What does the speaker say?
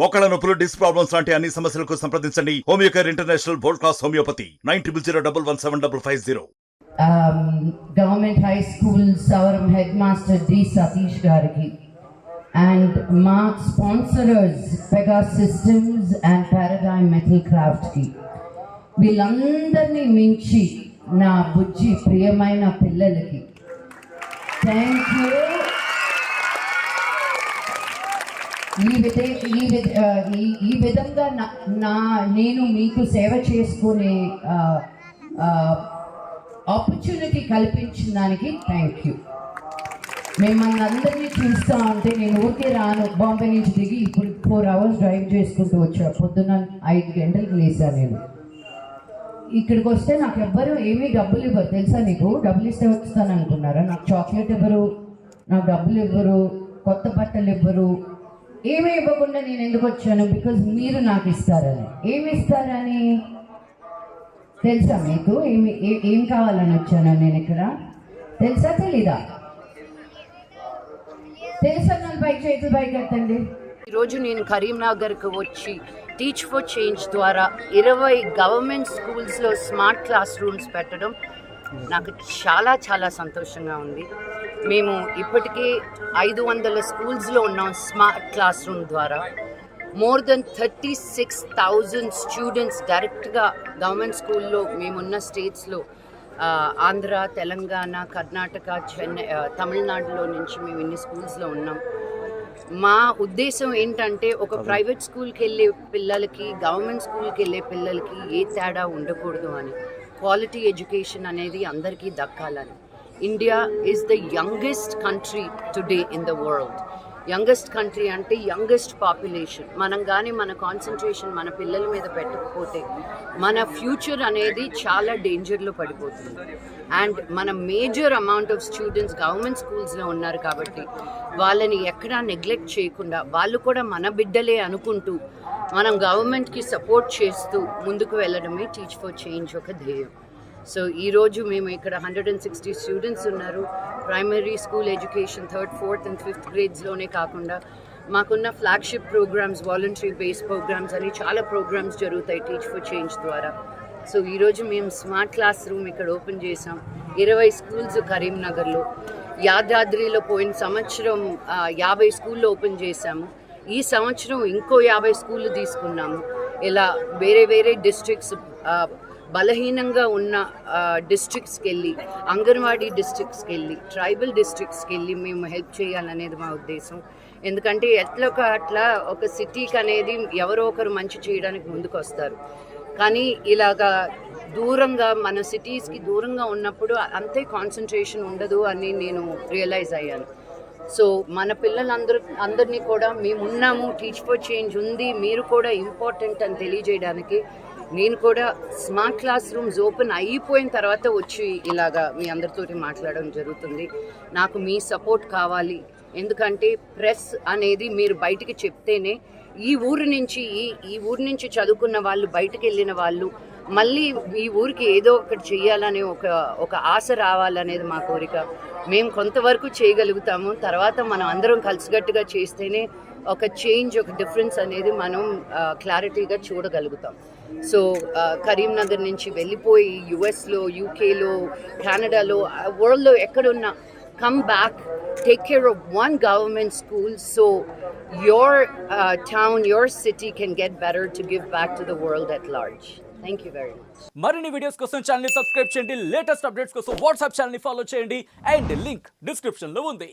మోకాళ్ళ నొప్పులు, disc problems లాంటి అన్ని సమస్యలకు సంప్రదించండి Homeocare international world class homeopathy 9001177550. Government high school Savaram headmaster D Satish గారికి అండ్ మా sponsors Pega Systems and Paradigm metal క్రాఫ్ట్కి, వీళ్ళందరినీ మించి నా బుజ్జి ప్రియమైన పిల్లలకి థ్యాంక్ యూ. ఈ విధంగా నేను మీకు సేవ చేసుకునే ఆపర్చునిటీ కల్పించిన దానికి థ్యాంక్ యూ. మిమ్మల్ని అందరినీ చూస్తూ ఉంటే నేను ఊరికే రాను. బాంబే నుంచి దిగి ఇప్పుడు 4 hours డ్రైవ్ చేసుకుంటూ వచ్చా. పొద్దున్న 5 గంటలకు లేసాను నేను. ఇక్కడికి వస్తే నాకు ఎవ్వరు ఏమీ డబ్బులు ఇవ్వరు తెలుసా నీకు? డబ్బులు ఇస్తే వస్తాను అనుకున్నారా? నాకు చాక్లెట్ ఇవ్వరు, నాకు డబ్బులు ఇవ్వరు, కొత్త బట్టలు ఇవ్వరు, ఏమీ ఇవ్వకుండా నేను ఎందుకు వచ్చాను? బికాజ్ మీరు నాకు ఇస్తారని. ఏమి ఇస్తారని తెలుసా మీకు? ఏం కావాలని వచ్చాను నేను ఇక్కడ? తెలుసా తెలీదా? తెలుసా? నన్ను చేతులు పైకి ఎత్తండి. ఈరోజు నేను కరీంనగర్కి వచ్చి టీచ్ ఫర్ చేంజ్ ద్వారా 20 గవర్నమెంట్ స్కూల్స్లో స్మార్ట్ క్లాస్ రూమ్స్ పెట్టడం నాకు చాలా చాలా సంతోషంగా ఉంది. మేము ఇప్పటికే 500 స్కూల్స్లో ఉన్నాం స్మార్ట్ క్లాస్ రూమ్ ద్వారా. మోర్ దెన్ 36,000 స్టూడెంట్స్ డైరెక్ట్గా గవర్నమెంట్ స్కూల్లో మేమున్న స్టేట్స్లో, ఆంధ్ర, తెలంగాణ, కర్ణాటక, చెన్నై, తమిళనాడులో నుంచి మేము ఇన్ని స్కూల్స్లో ఉన్నాం. మా ఉద్దేశం ఏంటంటే ఒక ప్రైవేట్ స్కూల్కి వెళ్ళే పిల్లలకి, గవర్నమెంట్ స్కూల్కి వెళ్ళే పిల్లలకి ఏ తేడా ఉండకూడదు అని. క్వాలిటీ ఎడ్యుకేషన్ అనేది అందరికీ దక్కాలని. India is the youngest country today in the world. Youngest country అంటే యంగెస్ట్ పాపులేషన్. మనం కానీ మన కాన్సన్ట్రేషన్ మన పిల్లల మీద పెట్టకపోతే మన ఫ్యూచర్ అనేది చాలా డేంజర్లో పడిపోతుంది. అండ్ మన major amount of students government స్కూల్స్లో ఉన్నారు కాబట్టి వాళ్ళని ఎక్కడా నెగ్లెక్ట్ చేయకుండా, వాళ్ళు కూడా మన బిడ్డలే అనుకుంటూ మనం గవర్నమెంట్కి సపోర్ట్ చేస్తూ ముందుకు వెళ్ళడమే టీచ్ ఫర్ చేంజ్ ఒక ధ్యేయం. సో ఈరోజు మేము ఇక్కడ 160 స్టూడెంట్స్ ఉన్నారు. Primary school education 3rd, 4th and 5th గ్రేడ్స్లోనే కాకుండా మాకున్న flagship programs, voluntary based programs అని చాలా ప్రోగ్రామ్స్ జరుగుతాయి టీచ్ ఫర్ చేంజ్ ద్వారా. సో ఈరోజు మేము స్మార్ట్ క్లాస్ రూమ్ ఇక్కడ ఓపెన్ చేసాం. 20 స్కూల్స్ కరీంనగర్లో. యాదాద్రిలో పోయిన సంవత్సరం 50 స్కూళ్ళు ఓపెన్ చేశాము. ఈ సంవత్సరం ఇంకో 50 స్కూళ్ళు తీసుకున్నాము. ఇలా వేరే వేరే డిస్ట్రిక్ట్స్, బలహీనంగా ఉన్న డిస్ట్రిక్ట్స్కి వెళ్ళి, అంగన్వాడీ డిస్ట్రిక్ట్స్కి వెళ్ళి, ట్రైబల్ డిస్ట్రిక్ట్స్కి వెళ్ళి మేము హెల్ప్ చేయాలనేది మా ఉద్దేశం. ఎందుకంటే అట్లా ఒక సిటీకి అనేది ఎవరో ఒకరు మంచి చేయడానికి ముందుకు వస్తారు. కానీ ఇలాగా దూరంగా, మన సిటీస్కి దూరంగా ఉన్నప్పుడు అంతే కాన్సన్ట్రేషన్ ఉండదు అని నేను రియలైజ్ అయ్యాను. సో మన అందరినీ కూడా మేమున్నాము, టీచ్ ఫర్ చేంజ్ ఉంది, మీరు కూడా ఇంపార్టెంట్ అని తెలియజేయడానికి నేను కూడా స్మార్ట్ క్లాస్ రూమ్స్ ఓపెన్ అయిపోయిన తర్వాత వచ్చి ఇలాగా మీ అందరితోటి మాట్లాడడం జరుగుతుంది. నాకు మీ సపోర్ట్ కావాలి. ఎందుకంటే ప్రెస్ అనేది మీరు బయటికి చెప్తేనే ఈ ఊరు నుంచి చదువుకున్న వాళ్ళు, బయటకు వెళ్ళిన వాళ్ళు మళ్ళీ ఈ ఊరికి ఏదో ఒకటి చేయాలనే ఒక ఆశ రావాలనేది మా కోరిక. మేము కొంతవరకు చేయగలుగుతాము. తర్వాత మనం అందరం కలిసికట్టుగా చేస్తేనే ఒక చేంజ్, ఒక డిఫరెన్స్ అనేది మనం క్లారిటీగా చూడగలుగుతాం. సో కరీంనగర్ నుంచి వెళ్ళిపోయి యుఎస్లో, యూకేలో, కెనడాలో, వరల్డ్లో ఎక్కడున్నా come back, take care of one government school so your town, your city can get better to give back to the world at large. Thank you very much. మరిన్ని వీడియోస్ కోసం ఛానల్ ని సబ్స్క్రైబ్ చేయండి. Latest updates కోసం WhatsApp channel ని follow చేయండి. And link description లో ఉంది.